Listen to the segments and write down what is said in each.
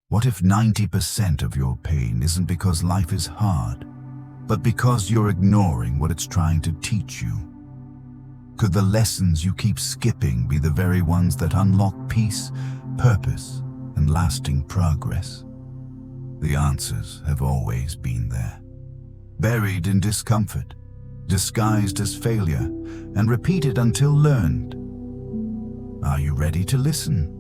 What if 90% of your pain isn't because life is hard, but because you're ignoring what it's trying to teach you? Could the lessons you keep skipping be the very ones that unlock peace, purpose, and lasting progress? The answers have always been there, buried in discomfort, disguised as failure, and repeated until learned. Are you ready to listen?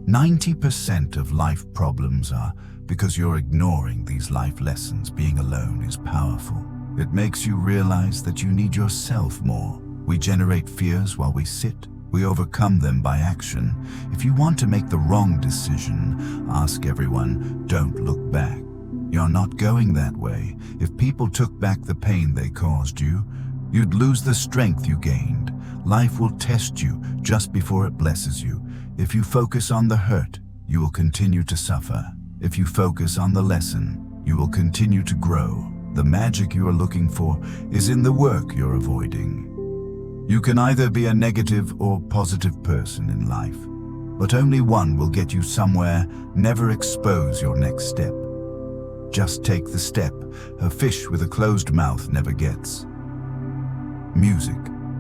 90% of life problems are because you're ignoring these life lessons. Being alone is powerful. It makes you realize that you need yourself more. We generate fears while we sit. We overcome them by action. If you want to make the wrong decision, ask everyone, don't look back. You're not going that way. If people took back the pain they caused you, you'd lose the strength you gained. Life will test you just before it blesses you. If you focus on the hurt, you will continue to suffer. If you focus on the lesson, you will continue to grow. The magic you are looking for is in the work you're avoiding. You can either be a negative or positive person in life, but only one will get you somewhere. Never expose your next step. Just take the step a fish with a closed mouth never gets. Music.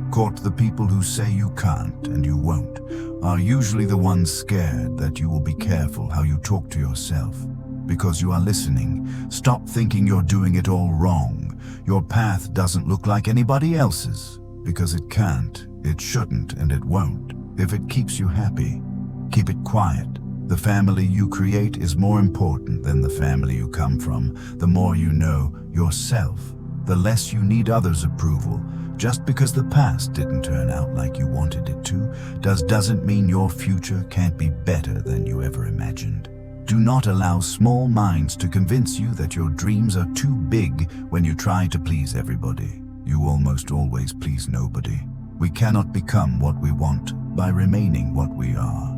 Court the people who say you can't and you won't are usually the ones scared that you will be careful how you talk to yourself. Because you are listening, stop thinking you're doing it all wrong. Your path doesn't look like anybody else's. Because it can't, it shouldn't, and it won't. If it keeps you happy, keep it quiet. The family you create is more important than the family you come from. The more you know yourself, the less you need others' approval. Just because the past didn't turn out like you wanted it to, doesn't mean your future can't be better than you ever imagined. Do not allow small minds to convince you that your dreams are too big when you try to please everybody. You almost always please nobody. We cannot become what we want by remaining what we are.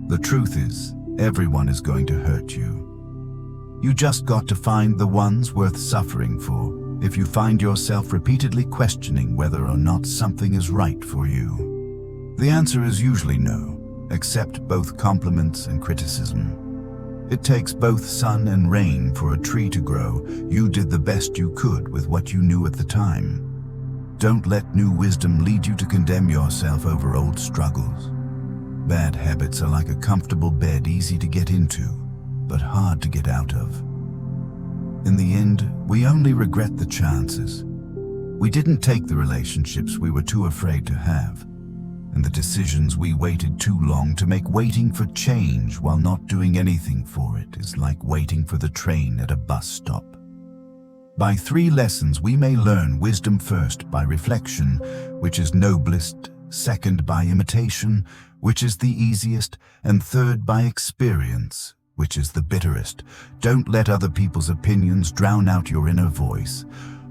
The truth is, everyone is going to hurt you. You just got to find the ones worth suffering for. If you find yourself repeatedly questioning whether or not something is right for you, the answer is usually no. Accept both compliments and criticism. It takes both sun and rain for a tree to grow. You did the best you could with what you knew at the time. Don't let new wisdom lead you to condemn yourself over old struggles. Bad habits are like a comfortable bed, easy to get into, but hard to get out of. In the end, we only regret the chances. We didn't take the relationships we were too afraid to have, and the decisions we waited too long to make. Waiting for change while not doing anything for it is like waiting for the train at a bus stop. By 3 lessons we may learn: wisdom first, by reflection, which is noblest; second, by imitation, which is the easiest; and third, by experience, which is the bitterest. Don't let other people's opinions drown out your inner voice.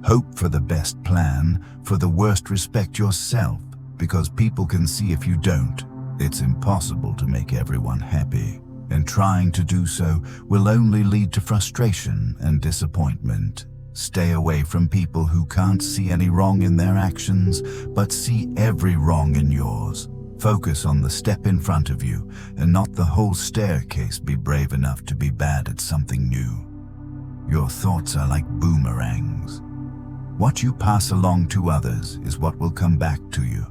Hope for the best plan, for the worst respect yourself, because people can see if you don't. It's impossible to make everyone happy, and trying to do so will only lead to frustration and disappointment. Stay away from people who can't see any wrong in their actions, but see every wrong in yours. Focus on the step in front of you, and not the whole staircase. Be brave enough to be bad at something new. Your thoughts are like boomerangs. What you pass along to others is what will come back to you.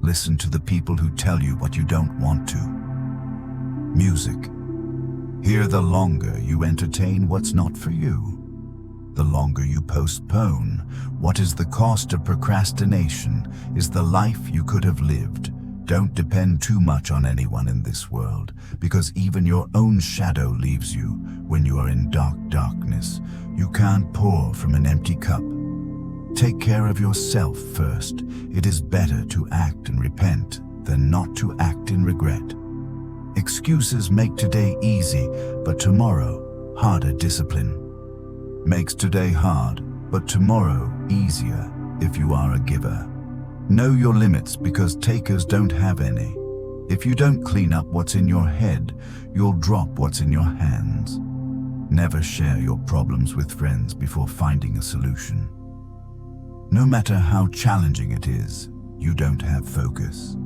Listen to the people who tell you what you don't want to. Music. Here, the longer you entertain what's not for you, the longer you postpone. What is the cost of procrastination is the life you could have lived. Don't depend too much on anyone in this world, because even your own shadow leaves you when you are in darkness. You can't pour from an empty cup. Take care of yourself first. It is better to act and repent than not to act in regret. Excuses make today easy, but tomorrow harder. Discipline makes today hard, but tomorrow easier if you are a giver. Know your limits, because takers don't have any. If you don't clean up what's in your head, you'll drop what's in your hands. Never share your problems with friends before finding a solution. No matter how challenging it is, you don't have focus.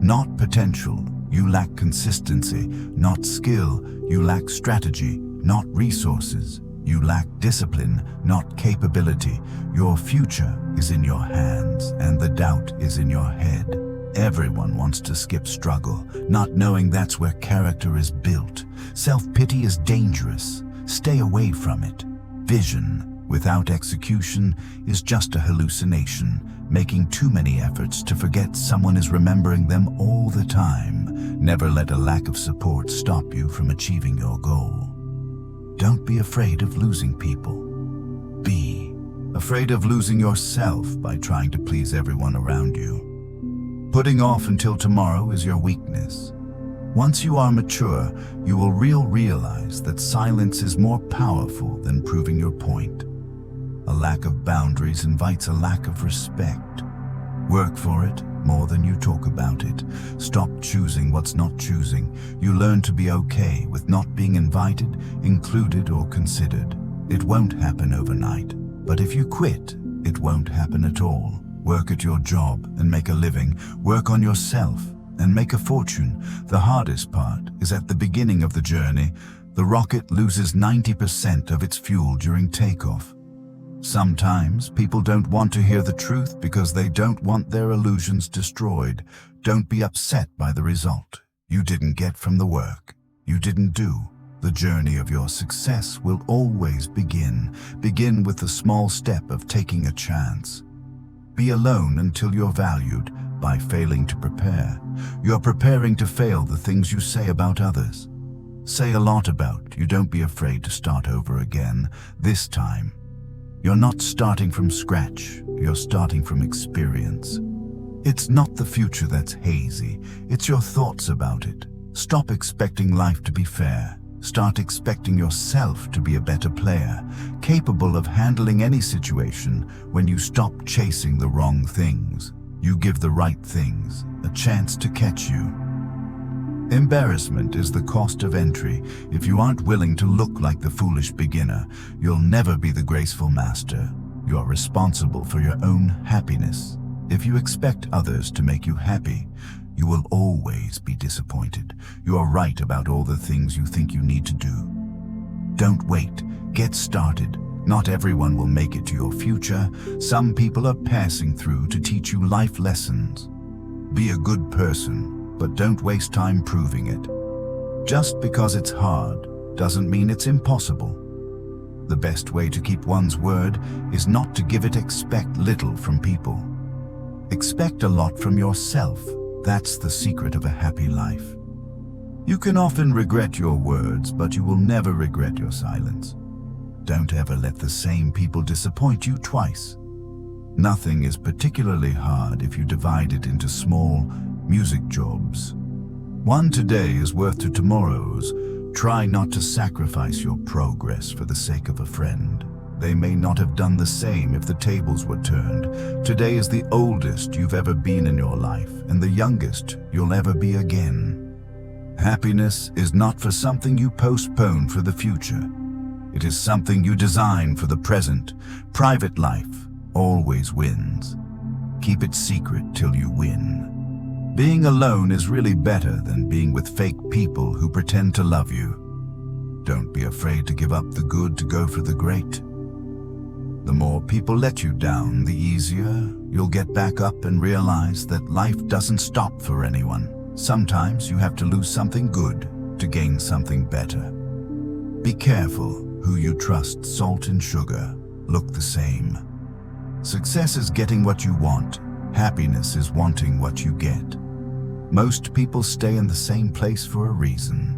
Not potential, You lack consistency, not skill. You lack strategy, not resources. You lack discipline, not capability. Your future is in your hands, and the doubt is in your head. Everyone wants to skip struggle, not knowing that's where character is built. Self-pity is dangerous. Stay away from it. Vision without execution is just a hallucination, making too many efforts to forget someone is remembering them all the time. Never let a lack of support stop you from achieving your goal. Don't be afraid of losing people. Be afraid of losing yourself by trying to please everyone around you. Putting off until tomorrow is your weakness. Once you are mature, you will realize that silence is more powerful than proving your point. A lack of boundaries invites a lack of respect. Work for it more than you talk about it. Stop choosing what's not choosing. You learn to be okay with not being invited, included, or considered. It won't happen overnight, but if you quit, it won't happen at all. Work at your job and make a living. Work on yourself and make a fortune. The hardest part is at the beginning of the journey. The rocket loses 90% of its fuel during takeoff. Sometimes people don't want to hear the truth because they don't want their illusions destroyed. Don't be upset by the result you didn't get from the work you didn't do. The journey of your success will always begin. Begin with the small step of taking a chance. Be alone until you're valued. By failing to prepare, you're preparing to fail the things you say about others. Say a lot about you. Don't be afraid to start over again. This time, you're not starting from scratch, you're starting from experience. It's not the future that's hazy, it's your thoughts about it. Stop expecting life to be fair. Start expecting yourself to be a better player, capable of handling any situation. When you stop chasing the wrong things, you give the right things a chance to catch you. Embarrassment is the cost of entry. If you aren't willing to look like the foolish beginner, you'll never be the graceful master. You're responsible for your own happiness. If you expect others to make you happy, you will always be disappointed. You are right about all the things you think you need to do. Don't wait. Get started. Not everyone will make it to your future. Some people are passing through to teach you life lessons. Be a good person, but don't waste time proving it. Just because it's hard doesn't mean it's impossible. The best way to keep one's word is not to give it. Expect little from people. Expect a lot from yourself. That's the secret of a happy life. You can often regret your words, but you will never regret your silence. Don't ever let the same people disappoint you twice. Nothing is particularly hard if you divide it into small music jobs. One today is worth two tomorrows. Try not to sacrifice your progress for the sake of a friend. They may not have done the same if the tables were turned. Today is the oldest you've ever been in your life, and the youngest you'll ever be again. Happiness is not for something you postpone for the future. It is something you design for the present. Private life always wins. Keep it secret till you win. Being alone is really better than being with fake people who pretend to love you. Don't be afraid to give up the good to go for the great. The more people let you down, the easier you'll get back up and realize that life doesn't stop for anyone. Sometimes you have to lose something good to gain something better. Be careful who you trust. Salt and sugar look the same. Success is getting what you want. Happiness is wanting what you get. Most people stay in the same place for a reason.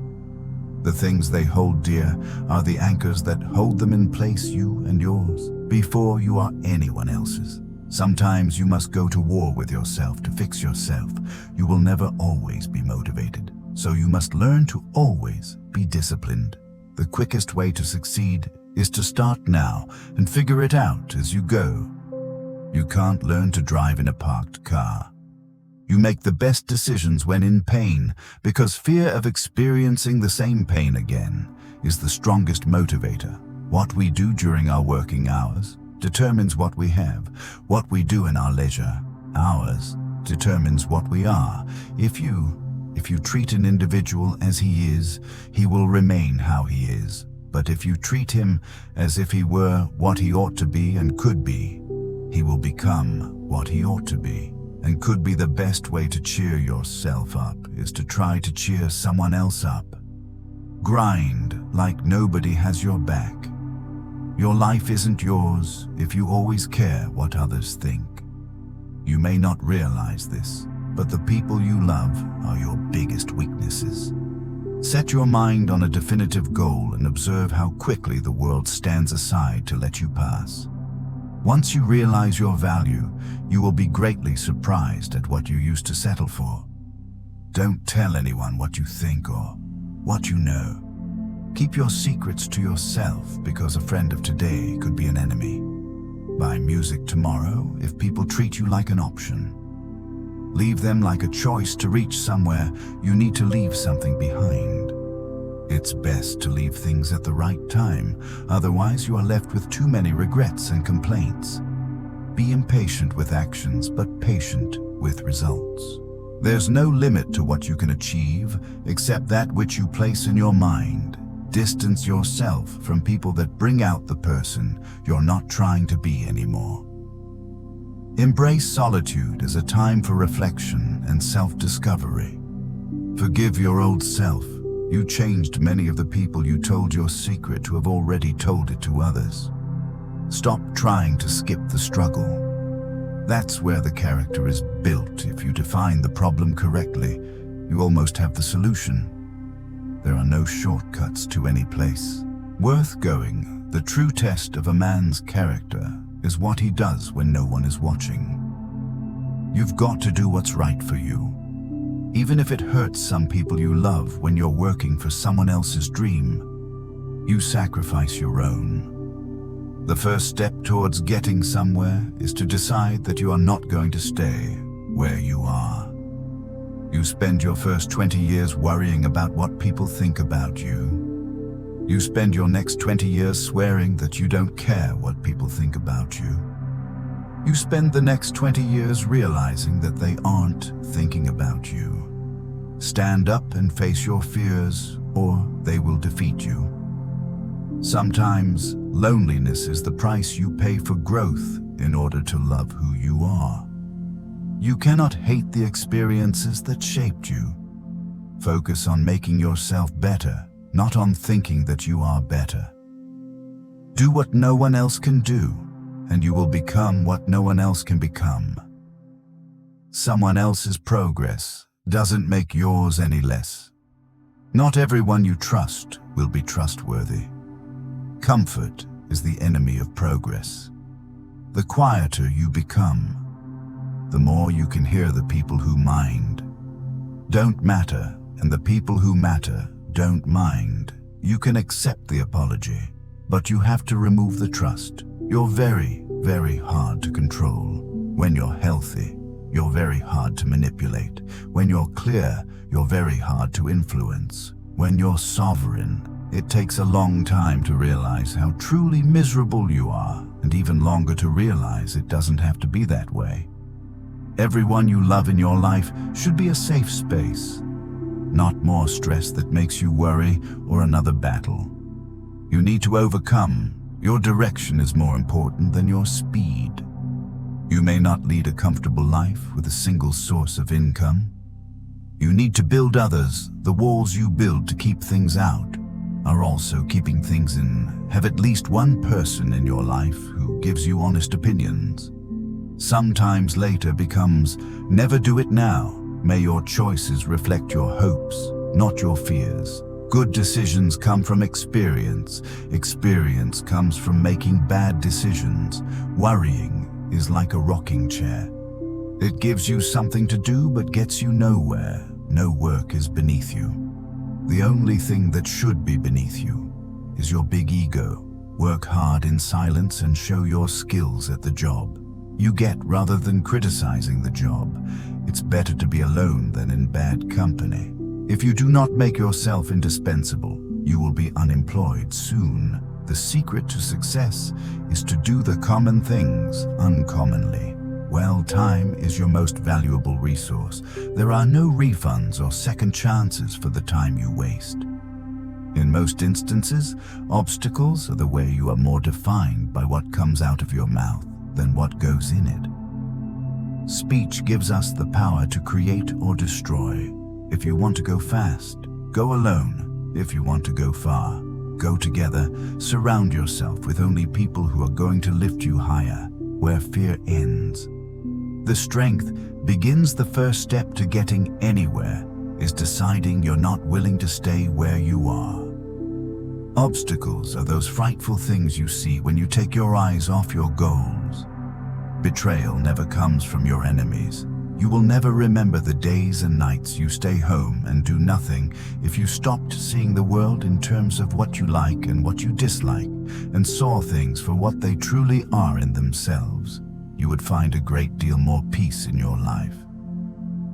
The things they hold dear are the anchors that hold them in place, you and yours, before you are anyone else's. Sometimes you must go to war with yourself to fix yourself. You will never always be motivated, so you must learn to always be disciplined. The quickest way to succeed is to start now and figure it out as you go. You can't learn to drive in a parked car. You make the best decisions when in pain, because fear of experiencing the same pain again is the strongest motivator. What we do during our working hours determines what we have. What we do in our leisure hours determines what we are. If If you treat an individual as he is, he will remain how he is. But if you treat him as if he were what he ought to be and could be, he will become what he ought to be. And could be the best way to cheer yourself up is to try to cheer someone else up. Grind like nobody has your back. Your life isn't yours if you always care what others think. You may not realize this, but the people you love are your biggest weaknesses. Set your mind on a definitive goal and observe how quickly the world stands aside to let you pass. Once you realize your value, you will be greatly surprised at what you used to settle for. Don't tell anyone what you think or what you know. Keep your secrets to yourself, because a friend of today could be an enemy. Buy music tomorrow if people treat you like an option. Leave them like a choice. To reach somewhere, you need to leave something behind. It's best to leave things at the right time, otherwise you are left with too many regrets and complaints. Be impatient with actions, but patient with results. There's no limit to what you can achieve, except that which you place in your mind. Distance yourself from people that bring out the person you're not trying to be anymore. Embrace solitude as a time for reflection and self-discovery. Forgive your old self. You changed many of the people you told your secret to have already told it to others. Stop trying to skip the struggle. That's where the character is built. If you define the problem correctly, you almost have the solution. There are no shortcuts to any place. Worth going, the true test of a man's character is what he does when no one is watching. You've got to do what's right for you. Even if it hurts some people you love when you're working for someone else's dream, you sacrifice your own. The first step towards getting somewhere is to decide that you are not going to stay where you are. You spend your first 20 years worrying about what people think about you. You spend your next 20 years swearing that you don't care what people think about you. You spend the next 20 years realizing that they aren't thinking about you. Stand up and face your fears, or they will defeat you. Sometimes, loneliness is the price you pay for growth in order to love who you are. You cannot hate the experiences that shaped you. Focus on making yourself better, not on thinking that you are better. Do what no one else can do, and you will become what no one else can become. Someone else's progress doesn't make yours any less. Not everyone you trust will be trustworthy. Comfort is the enemy of progress. The quieter you become, the more you can hear the people who mind. Don't matter, and the people who matter don't mind. You can accept the apology, but you have to remove the trust. You're very, very hard to control. When you're healthy, you're very hard to manipulate. When you're clear, you're very hard to influence. When you're sovereign, it takes a long time to realize how truly miserable you are, and even longer to realize it doesn't have to be that way. Everyone you love in your life should be a safe space, not more stress that makes you worry or another battle. You need to overcome. Your direction is more important than your speed. You may not lead a comfortable life with a single source of income. You need to build others. The walls you build to keep things out are also keeping things in. Have at least one person in your life who gives you honest opinions. Sometimes later becomes never do it now. May your choices reflect your hopes, not your fears. Good decisions come from experience. Experience comes from making bad decisions. Worrying is like a rocking chair. It gives you something to do but gets you nowhere. No work is beneath you. The only thing that should be beneath you is your big ego. Work hard in silence and show your skills at the job you get rather than criticizing the job. It's better to be alone than in bad company. If you do not make yourself indispensable, you will be unemployed soon. The secret to success is to do the common things uncommonly. Well, time is your most valuable resource. There are no refunds or second chances for the time you waste. In most instances, obstacles are the way you are more defined by what comes out of your mouth than what goes in it. Speech gives us the power to create or destroy. If you want to go fast, go alone. If you want to go far, go together. Surround yourself with only people who are going to lift you higher, where fear ends. The strength begins. The first step to getting anywhere is deciding you're not willing to stay where you are. Obstacles are those frightful things you see when you take your eyes off your goals. Betrayal never comes from your enemies. You will never remember the days and nights you stay home and do nothing if you stopped seeing the world in terms of what you like and what you dislike, and saw things for what they truly are in themselves. You would find a great deal more peace in your life.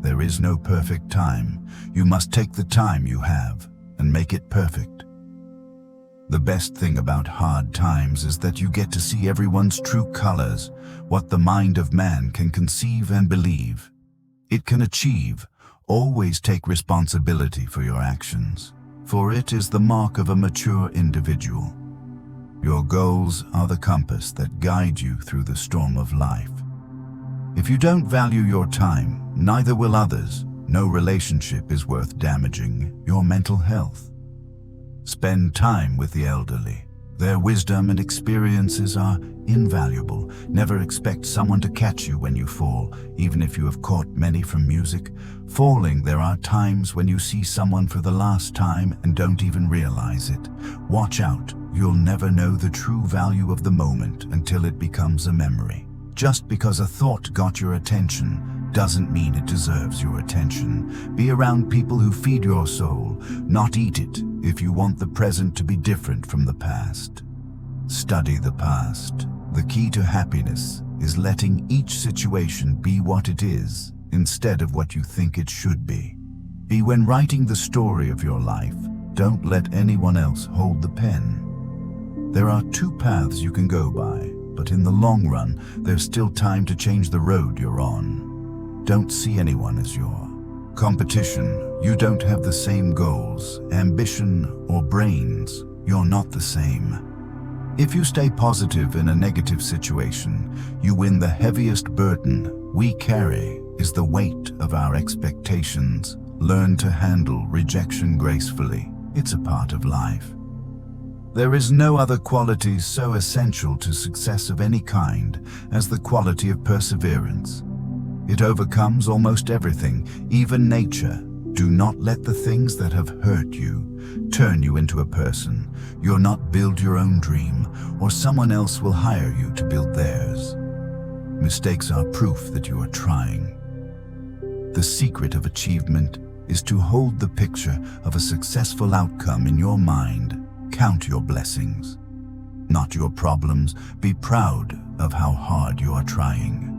There is no perfect time. You must take the time you have and make it perfect. The best thing about hard times is that you get to see everyone's true colors, what the mind of man can conceive and believe. It can achieve. Always take responsibility for your actions, for it is the mark of a mature individual. Your goals are the compass that guide you through the storm of life. If you don't value your time, neither will others. No relationship is worth damaging your mental health. Spend time with the elderly. Their wisdom and experiences are invaluable. Never expect someone to catch you when you fall, even if you have caught many from music. Falling, there are times when you see someone for the last time and don't even realize it. Watch out. You'll never know the true value of the moment until it becomes a memory. Just because a thought got your attention doesn't mean it deserves your attention. Be around people who feed your soul, not eat it, if you want the present to be different from the past. Study the past. The key to happiness is letting each situation be what it is, instead of what you think it should be. When writing the story of your life, don't let anyone else hold the pen. There are two paths you can go by, but in the long run, there's still time to change the road you're on. Don't see anyone as your competition. You don't have the same goals, ambition, or brains. You're not the same. If you stay positive in a negative situation, you win. The heaviest burden we carry is the weight of our expectations. Learn to handle rejection gracefully. It's a part of life. There is no other quality so essential to success of any kind as the quality of perseverance. It overcomes almost everything, even nature. Do not let the things that have hurt you turn you into a person. You'll not build your own dream, or someone else will hire you to build theirs. Mistakes are proof that you are trying. The secret of achievement is to hold the picture of a successful outcome in your mind. Count your blessings, not your problems. Be proud of how hard you are trying.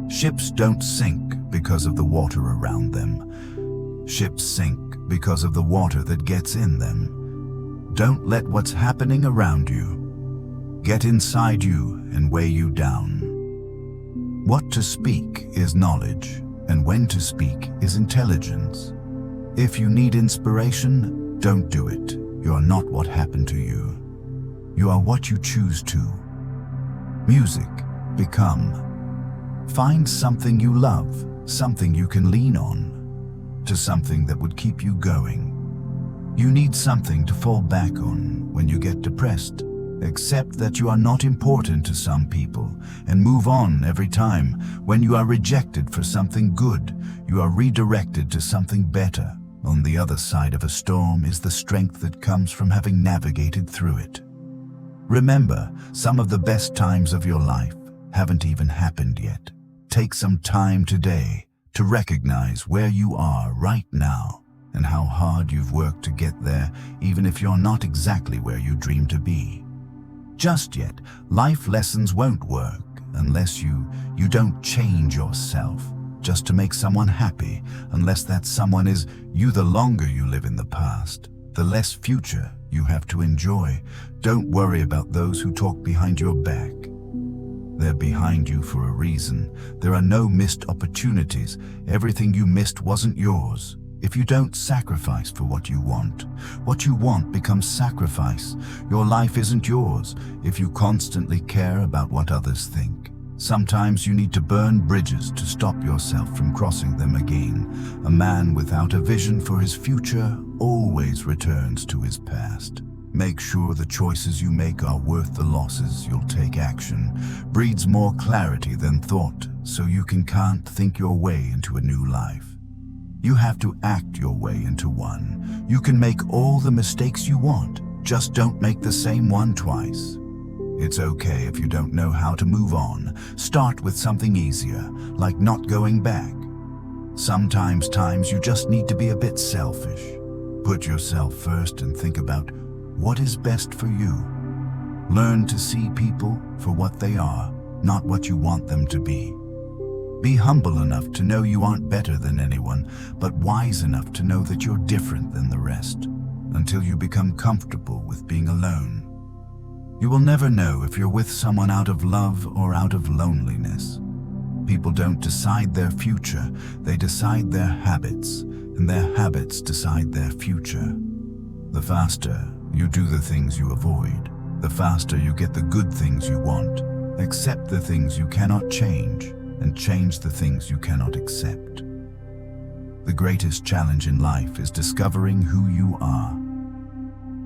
Ships don't sink because of the water around them. Ships sink because of the water that gets in them. Don't let what's happening around you get inside you and weigh you down. What to speak is knowledge, and when to speak is intelligence. If you need inspiration, don't do it. You are not what happened to you. You are what you choose to. Music, become. Find something you love, something you can lean on, to something that would keep you going. You need something to fall back on when you get depressed. Accept that you are not important to some people and move on every time. When you are rejected for something good, you are redirected to something better. On the other side of a storm is the strength that comes from having navigated through it. Remember, some of the best times of your life haven't even happened yet. Take some time today to recognize where you are right now and how hard you've worked to get there, even if you're not exactly where you dream to be. Just yet, life lessons won't work unless you don't change yourself just to make someone happy, unless that someone is you. The longer you live in the past, the less future you have to enjoy. Don't worry about those who talk behind your back. They're behind you for a reason. There are no missed opportunities. Everything you missed wasn't yours. If you don't sacrifice for what you want becomes sacrifice. Your life isn't yours if you constantly care about what others think. Sometimes you need to burn bridges to stop yourself from crossing them again. A man without a vision for his future always returns to his past. Make sure the choices you make are worth the losses. You'll take action. Breeds more clarity than thought, so you can't think your way into a new life. You have to act your way into one. You can make all the mistakes you want, just don't make the same one twice. It's okay if you don't know how to move on. Start with something easier, like not going back. Sometimes you just need to be a bit selfish. Put yourself first and think about what is best for you. Learn to see people for what they are, not what you want them to be. Be humble enough to know you aren't better than anyone, but wise enough to know that you're different than the rest, until you become comfortable with being alone. You will never know if you're with someone out of love or out of loneliness. People don't decide their future, they decide their habits, and their habits decide their future. The faster you do the things you avoid, the faster you get the good things you want. Accept the things you cannot change, and change the things you cannot accept. The greatest challenge in life is discovering who you are.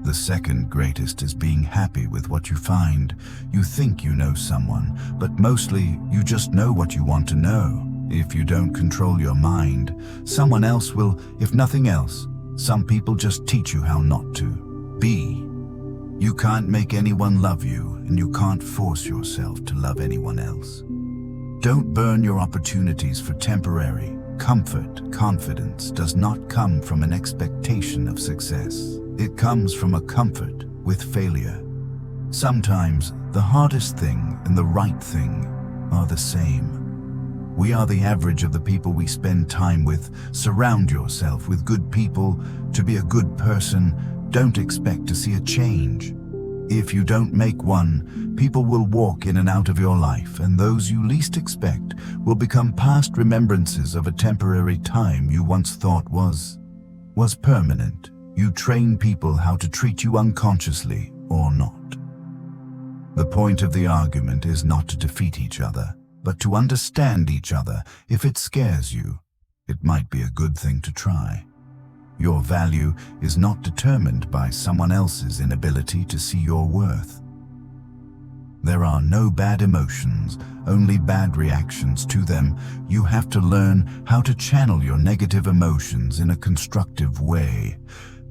The second greatest is being happy with what you find. You think you know someone, but mostly you just know what you want to know. If you don't control your mind, someone else will, if nothing else. Some people just teach you how not to be. You can't make anyone love you, and you can't force yourself to love anyone else. Don't burn your opportunities for temporary comfort. Confidence does not come from an expectation of success. It comes from a comfort with failure. Sometimes the hardest thing and the right thing are the same. We are the average of the people we spend time with. Surround yourself with good people. To be a good person, don't expect to see a change. If you don't make one, people will walk in and out of your life, and those you least expect will become past remembrances of a temporary time you once thought was permanent. You train people how to treat you unconsciously or not. The point of the argument is not to defeat each other, but to understand each other. If it scares you, it might be a good thing to try. Your value is not determined by someone else's inability to see your worth. There are no bad emotions, only bad reactions to them. You have to learn how to channel your negative emotions in a constructive way.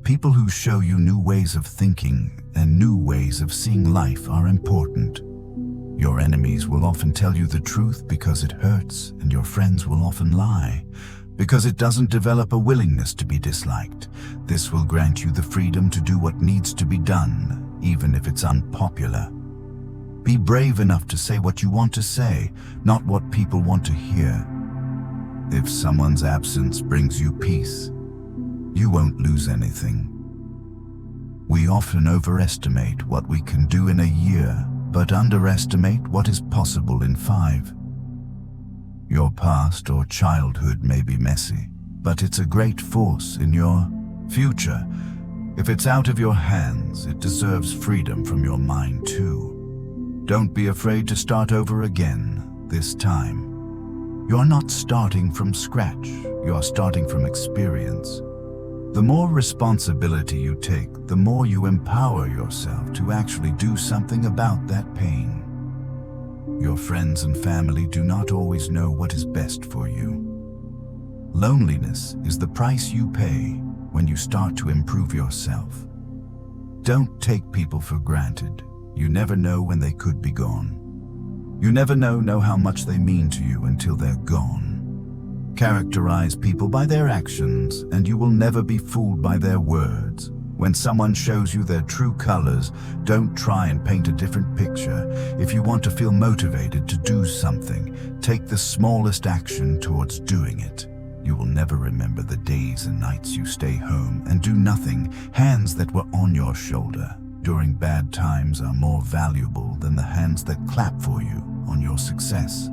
People who show you new ways of thinking and new ways of seeing life are important. Your enemies will often tell you the truth because it hurts, and your friends will often lie because it doesn't develop a willingness to be disliked. This will grant you the freedom to do what needs to be done, even if it's unpopular. Be brave enough to say what you want to say, not what people want to hear. If someone's absence brings you peace, you won't lose anything. We often overestimate what we can do in a year, but underestimate what is possible in 5. Your past or childhood may be messy, but it's a great force in your future. If it's out of your hands, it deserves freedom from your mind too. Don't be afraid to start over again this time. You're not starting from scratch, you're starting from experience. The more responsibility you take, the more you empower yourself to actually do something about that pain. Your friends and family do not always know what is best for you. Loneliness is the price you pay when you start to improve yourself. Don't take people for granted. You never know when they could be gone. You never know how much they mean to you until they're gone. Characterize people by their actions, and you will never be fooled by their words. When someone shows you their true colors, don't try and paint a different picture. If you want to feel motivated to do something, take the smallest action towards doing it. You will never remember the days and nights you stay home and do nothing. Hands that were on your shoulder during bad times are more valuable than the hands that clap for you on your success.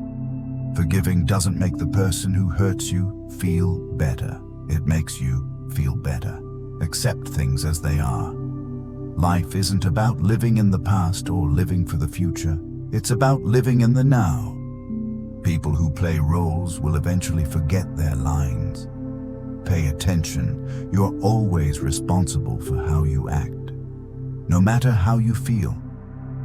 Forgiving doesn't make the person who hurts you feel better. It makes you feel better. Accept things as they are. Life isn't about living in the past or living for the future. It's about living in the now. People who play roles will eventually forget their lines. Pay attention. You're always responsible for how you act. No matter how you feel.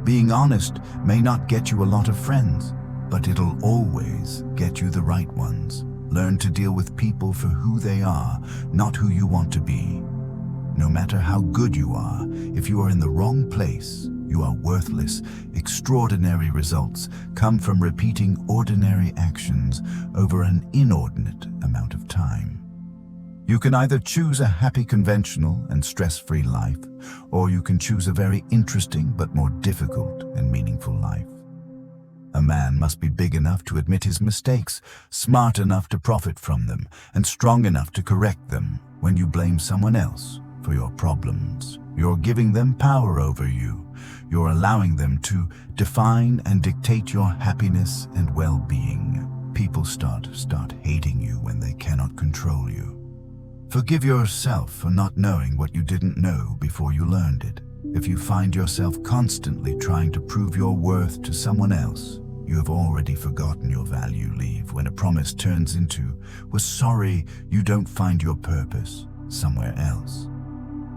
Being honest may not get you a lot of friends, but it'll always get you the right ones. Learn to deal with people for who they are, not who you want to be. No matter how good you are, if you are in the wrong place, you are worthless. Extraordinary results come from repeating ordinary actions over an inordinate amount of time. You can either choose a happy, conventional, and stress-free life, or you can choose a very interesting but more difficult and meaningful life. A man must be big enough to admit his mistakes, smart enough to profit from them, and strong enough to correct them. When you blame someone else for your problems, you're giving them power over you. You're allowing them to define and dictate your happiness and well-being. People start hating you when they cannot control you. Forgive yourself for not knowing what you didn't know before you learned it. If you find yourself constantly trying to prove your worth to someone else, you have already forgotten your value. Leave when a promise turns into, "We're sorry, you don't find your purpose somewhere else."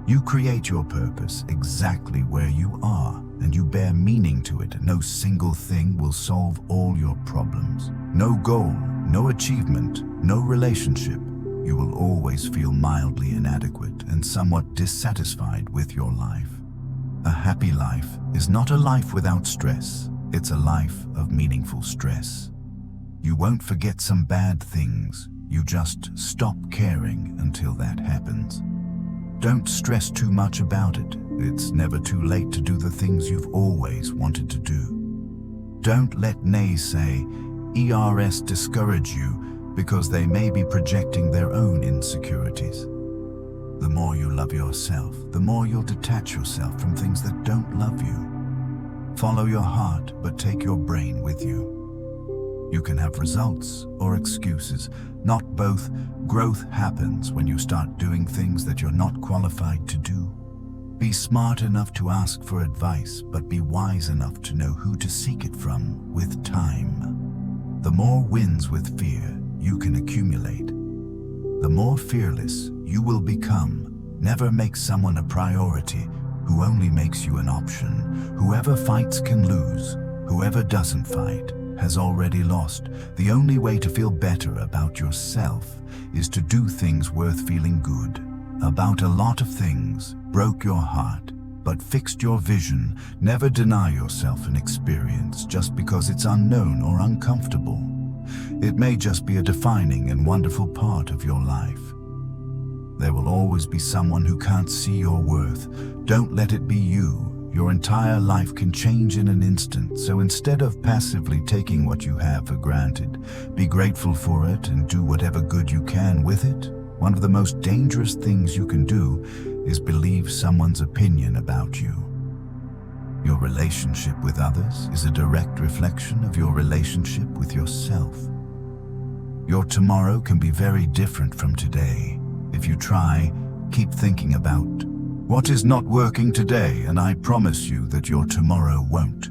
You create your purpose exactly where you are, and you bear meaning to it. No single thing will solve all your problems. No goal, no achievement, no relationship. You will always feel mildly inadequate and somewhat dissatisfied with your life. A happy life is not a life without stress. It's a life of meaningful stress. You won't forget some bad things. You just stop caring until that happens. Don't stress too much about it. It's never too late to do the things you've always wanted to do. Don't let naysayers discourage you because they may be projecting their own insecurities. The more you love yourself, the more you'll detach yourself from things that don't love you. Follow your heart, but take your brain with you. You can have results or excuses, not both. Growth happens when you start doing things that you're not qualified to do. Be smart enough to ask for advice, but be wise enough to know who to seek it from with time. The more wins with fear you can accumulate, the more fearless you will become. Never make someone a priority who only makes you an option. Whoever fights can lose. Whoever doesn't fight has already lost. The only way to feel better about yourself is to do things worth feeling good about. A lot of things broke your heart, but fixed your vision. Never deny yourself an experience just because it's unknown or uncomfortable. It may just be a defining and wonderful part of your life. There will always be someone who can't see your worth. Don't let it be you. Your entire life can change in an instant, so instead of passively taking what you have for granted, be grateful for it and do whatever good you can with it. One of the most dangerous things you can do is believe someone's opinion about you. Your relationship with others is a direct reflection of your relationship with yourself. Your tomorrow can be very different from today. If you try, keep thinking about what is not working today, and I promise you that your tomorrow won't.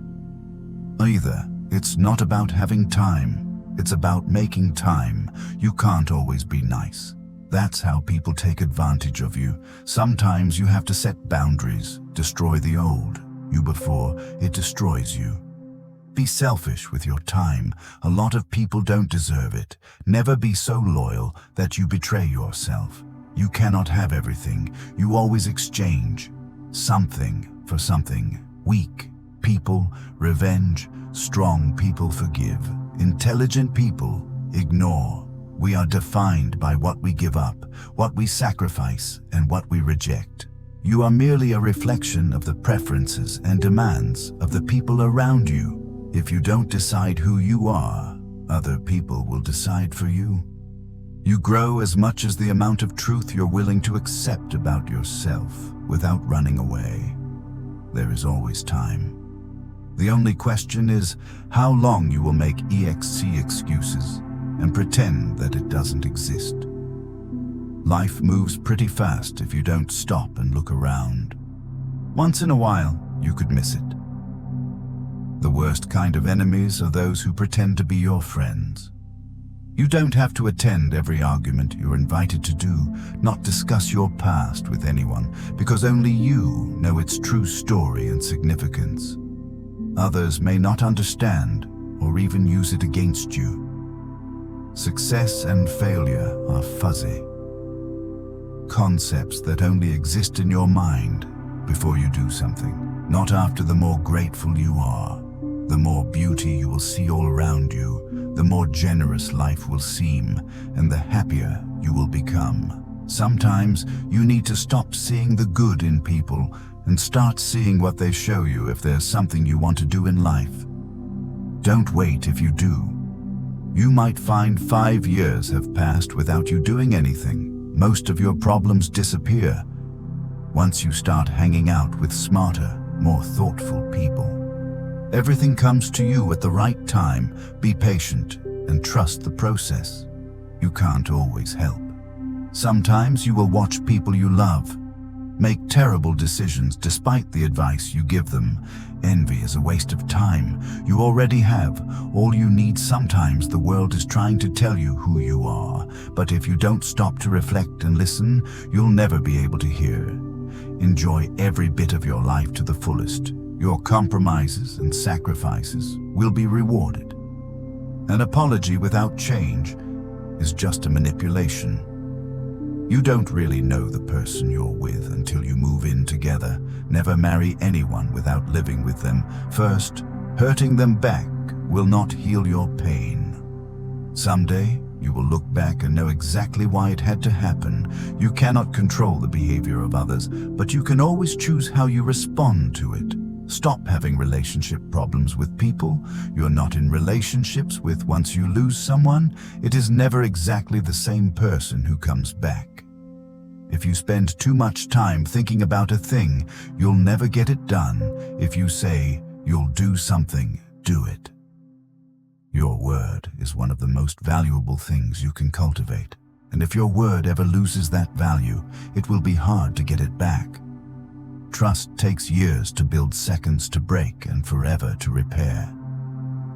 Either. It's not about having time, it's about making time. You can't always be nice. That's how people take advantage of you. Sometimes you have to set boundaries, destroy the old you before it destroys you. Be selfish with your time. A lot of people don't deserve it. Never be so loyal that you betray yourself. You cannot have everything. You always exchange something for something. Weak people revenge. Strong people forgive. Intelligent people ignore. We are defined by what we give up, what we sacrifice, and what we reject. You are merely a reflection of the preferences and demands of the people around you. If you don't decide who you are, other people will decide for you. You grow as much as the amount of truth you're willing to accept about yourself without running away. There is always time. The only question is how long you will make EXC excuses and pretend that it doesn't exist. Life moves pretty fast if you don't stop and look around. Once in a while, you could miss it. The worst kind of enemies are those who pretend to be your friends. You don't have to attend every argument you're invited to do, not discuss your past with anyone, because only you know its true story and significance. Others may not understand or even use it against you. Success and failure are fuzzy concepts that only exist in your mind before you do something, not after. The more grateful you are, the more beauty you will see all around you, the more generous life will seem, and the happier you will become. Sometimes you need to stop seeing the good in people and start seeing what they show you if there's something you want to do in life. Don't wait if you do. You might find 5 years have passed without you doing anything. Most of your problems disappear once you start hanging out with smarter, more thoughtful people. Everything comes to you at the right time. Be patient and trust the process. You can't always help. Sometimes you will watch people you love make terrible decisions despite the advice you give them. Envy is a waste of time. You already have all you need. Sometimes the world is trying to tell you who you are, but if you don't stop to reflect and listen, you'll never be able to hear. Enjoy every bit of your life to the fullest. Your compromises and sacrifices will be rewarded. An apology without change is just a manipulation. You don't really know the person you're with until you move in together. Never marry anyone without living with them first. Hurting them back will not heal your pain. Someday, you will look back and know exactly why it had to happen. You cannot control the behavior of others, but you can always choose how you respond to it. Stop having relationship problems with people you're not in relationships with. Once you lose someone, it is never exactly the same person who comes back. If you spend too much time thinking about a thing, you'll never get it done. If you say you'll do something, do it. Your word is one of the most valuable things you can cultivate. And if your word ever loses that value, it will be hard to get it back. Trust takes years to build, seconds to break, and forever to repair.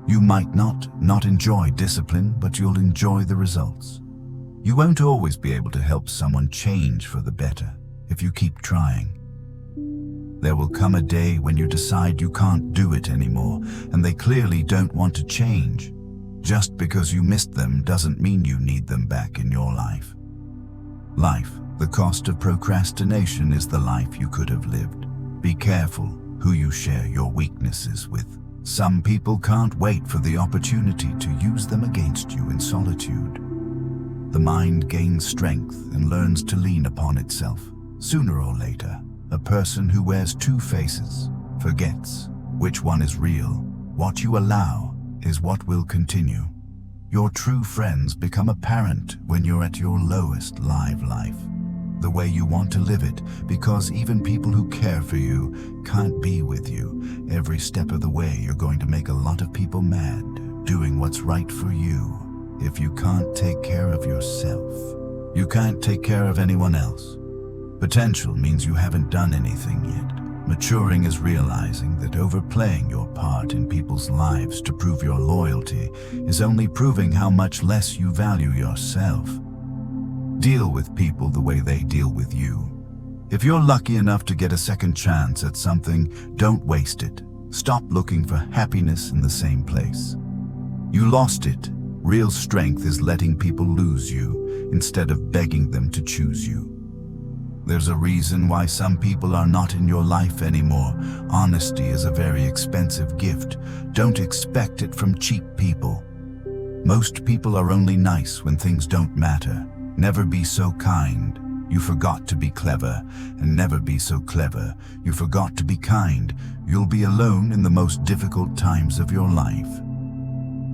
You might not enjoy discipline, but you'll enjoy the results. You won't always be able to help someone change for the better if you keep trying. There will come a day when you decide you can't do it anymore, and they clearly don't want to change. Just because you missed them doesn't mean you need them back in your life. The cost of procrastination is the life you could have lived. Be careful who you share your weaknesses with. Some people can't wait for the opportunity to use them against you in solitude. The mind gains strength and learns to lean upon itself. Sooner or later, a person who wears two faces forgets which one is real. What you allow is what will continue. Your true friends become apparent when you're at your lowest live life, the way you want to live it, because even people who care for you can't be with you. Every step of the way, you're going to make a lot of people mad, doing what's right for you. If you can't take care of yourself, you can't take care of anyone else. Potential means you haven't done anything yet. Maturing is realizing that overplaying your part in people's lives to prove your loyalty is only proving how much less you value yourself. Deal with people the way they deal with you. If you're lucky enough to get a second chance at something, don't waste it. Stop looking for happiness in the same place. You lost it. Real strength is letting people lose you instead of begging them to choose you. There's a reason why some people are not in your life anymore. Honesty is a very expensive gift. Don't expect it from cheap people. Most people are only nice when things don't matter. Never be so kind you forgot to be clever, and never be so clever you forgot to be kind. You'll be alone in the most difficult times of your life.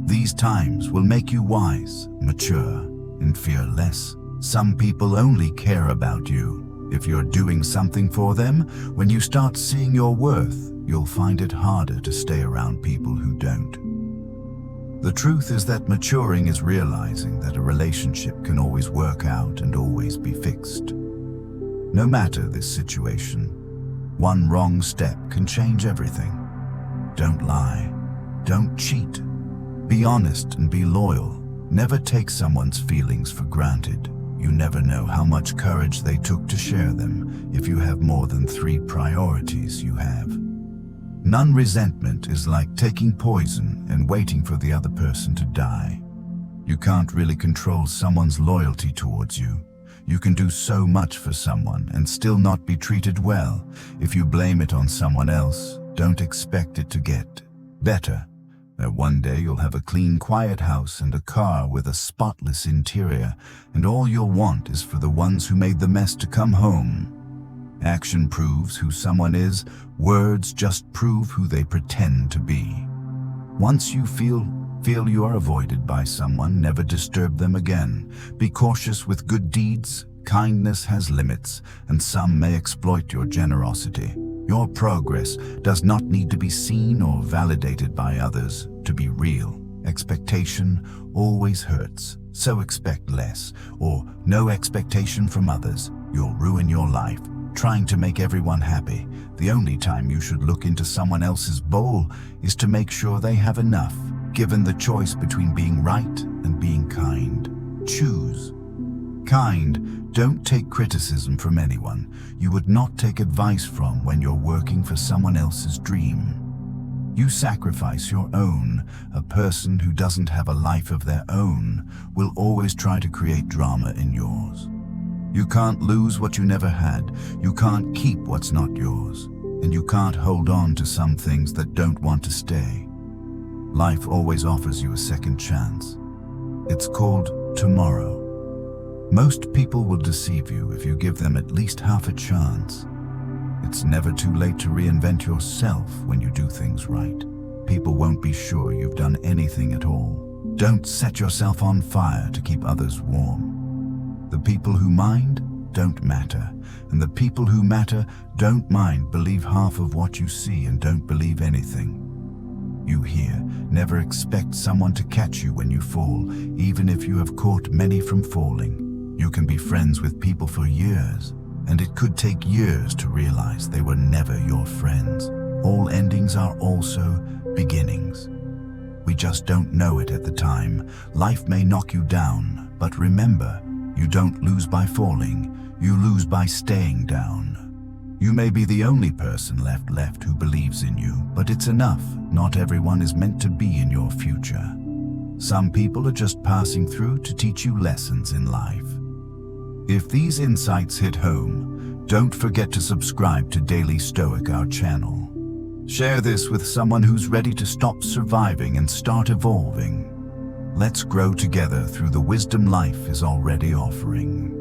These times will make you wise, mature, and fearless. Some people only care about you If you're doing something for them, when you start seeing your worth, you'll find it harder to stay around people who don't. The truth is that maturing is realizing that a relationship can always work out and always be fixed. No matter this situation, one wrong step can change everything. Don't lie. Don't cheat. Be honest and be loyal. Never take someone's feelings for granted. You never know how much courage they took to share them if you have more than 3 priorities you have. Non-resentment is like taking poison and waiting for the other person to die. You can't really control someone's loyalty towards you. You can do so much for someone and still not be treated well. If you blame it on someone else, don't expect it to get better. That one day you'll have a clean, quiet house and a car with a spotless interior, and all you'll want is for the ones who made the mess to come home. Action proves who someone is, words just prove who they pretend to be. Once you feel you are avoided by someone, never disturb them again. Be cautious with good deeds. Kindness has limits, and some may exploit your generosity. Your progress does not need to be seen or validated by others to be real. Expectation always hurts, so expect less, or no expectation from others. You'll ruin your life. Trying to make everyone happy. The only time you should look into someone else's bowl is to make sure they have enough. Given the choice between being right and being kind, choose. Kind, don't take criticism from anyone you would not take advice from when you're working for someone else's dream. You sacrifice your own. A person who doesn't have a life of their own will always try to create drama in yours. You can't lose what you never had. You can't keep what's not yours. And you can't hold on to some things that don't want to stay. Life always offers you a second chance. It's called tomorrow. Most people will deceive you if you give them at least half a chance. It's never too late to reinvent yourself when you do things right. People won't be sure you've done anything at all. Don't set yourself on fire to keep others warm. The people who mind don't matter, and the people who matter don't mind. Believe half of what you see and don't believe anything you hear. Never expect someone to catch you when you fall, even if you have caught many from falling. You can be friends with people for years, and it could take years to realize they were never your friends. All endings are also beginnings. We just don't know it at the time. Life may knock you down, but remember, you don't lose by falling, you lose by staying down. You may be the only person left who believes in you, but it's enough. Not everyone is meant to be in your future. Some people are just passing through to teach you lessons in life. If these insights hit home, don't forget to subscribe to Daily Stoic, our channel. Share this with someone who's ready to stop surviving and start evolving. Let's grow together through the wisdom life is already offering.